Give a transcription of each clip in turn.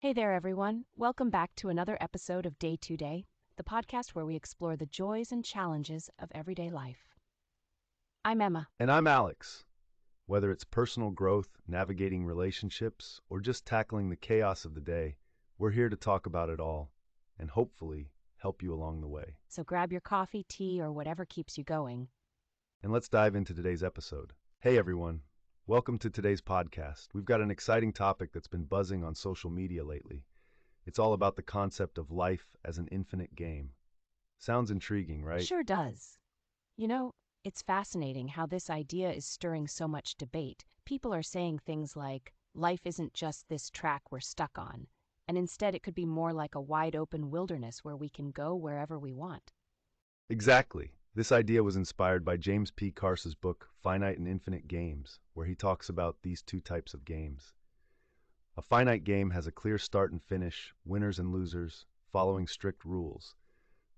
Hey there, everyone. Welcome back to another episode of Day to Day, the podcast where we explore the joys and challenges of everyday life. I'm Emma. And I'm Alex. Whether it's personal growth, navigating relationships, or just tackling the chaos of the day, we're here to talk about it all and hopefully help you along the way. So grab your coffee, tea, or whatever keeps you going. And let's dive into today's episode. Hey everyone, welcome to today's podcast. We've got an exciting topic that's been buzzing on social media lately. It's all about the concept of life as an infinite game. Sounds intriguing, right? Sure does. It's fascinating how this idea is stirring so much debate. People are saying things like, life isn't just this track we're stuck on, and instead it could be more like a wide open wilderness where we can go wherever we want. Exactly. This idea was inspired by James P. Carson's book, Finite and Infinite Games, where he talks about these two types of games. A finite game has a clear start and finish, winners and losers, following strict rules.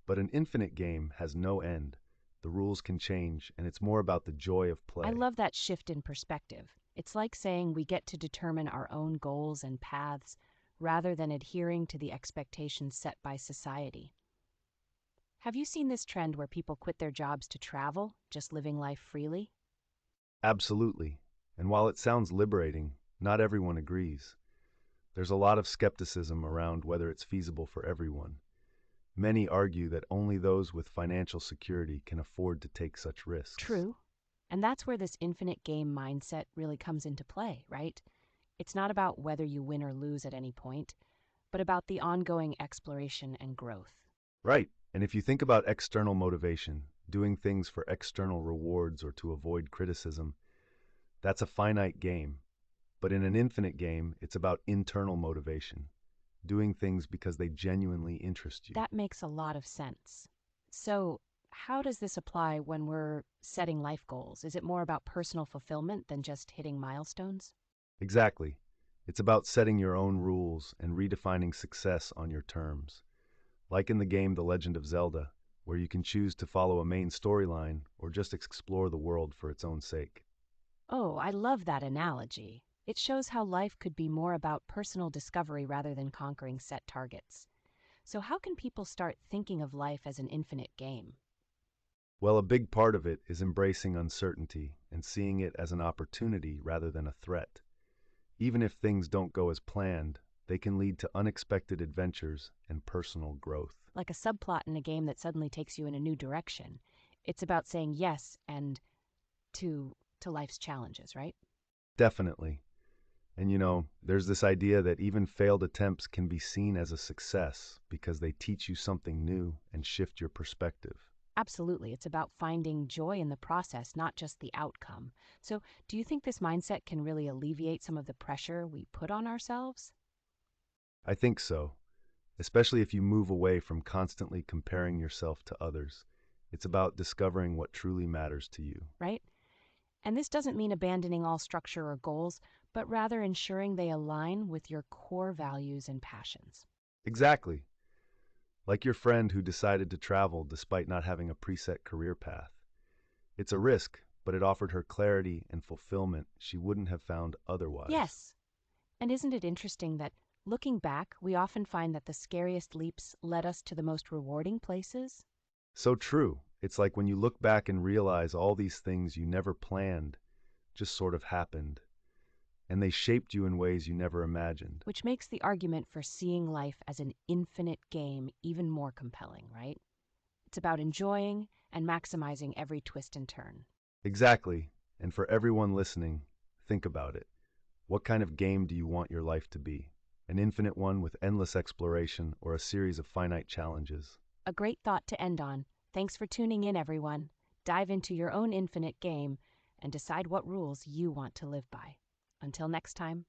But an infinite game has no end. The rules can change, and it's more about the joy of play. I love that shift in perspective. It's like saying we get to determine our own goals and paths rather than adhering to the expectations set by society. Have you seen this trend where people quit their jobs to travel, just living life freely? Absolutely. And while it sounds liberating, not everyone agrees. There's a lot of skepticism around whether it's feasible for everyone. Many argue that only those with financial security can afford to take such risks. True. And that's where this infinite game mindset really comes into play, right? It's not about whether you win or lose at any point, but about the ongoing exploration and growth. Right. And if you think about external motivation, doing things for external rewards or to avoid criticism, that's a finite game. But in an infinite game, it's about internal motivation, doing things because they genuinely interest you. That makes a lot of sense. So, how does this apply when we're setting life goals? Is it more about personal fulfillment than just hitting milestones? Exactly. It's about setting your own rules and redefining success on your terms. Like in the game The Legend of Zelda, where you can choose to follow a main storyline or just explore the world for its own sake. Oh, I love that analogy. It shows how life could be more about personal discovery rather than conquering set targets. So, how can people start thinking of life as an infinite game? Well, a big part of it is embracing uncertainty and seeing it as an opportunity rather than a threat. Even if things don't go as planned, they can lead to unexpected adventures and personal growth. Like a subplot in a game that suddenly takes you in a new direction. It's about saying yes and to life's challenges, right? Definitely. And there's this idea that even failed attempts can be seen as a success because they teach you something new and shift your perspective. Absolutely. It's about finding joy in the process, not just the outcome. So, do you think this mindset can really alleviate some of the pressure we put on ourselves? I think so, especially if you move away from constantly comparing yourself to others. It's about discovering what truly matters to you. Right? And this doesn't mean abandoning all structure or goals, but rather ensuring they align with your core values and passions. Exactly. Like your friend who decided to travel despite not having a preset career path. It's a risk, but it offered her clarity and fulfillment she wouldn't have found otherwise. Yes. And isn't it interesting that looking back, we often find that the scariest leaps led us to the most rewarding places? So true. It's like when you look back and realize all these things you never planned just sort of happened, and they shaped you in ways you never imagined. Which makes the argument for seeing life as an infinite game even more compelling, right? It's about enjoying and maximizing every twist and turn. Exactly. And for everyone listening, think about it. What kind of game do you want your life to be? An infinite one with endless exploration or a series of finite challenges? A great thought to end on. Thanks for tuning in, everyone. Dive into your own infinite game and decide what rules you want to live by. Until next time.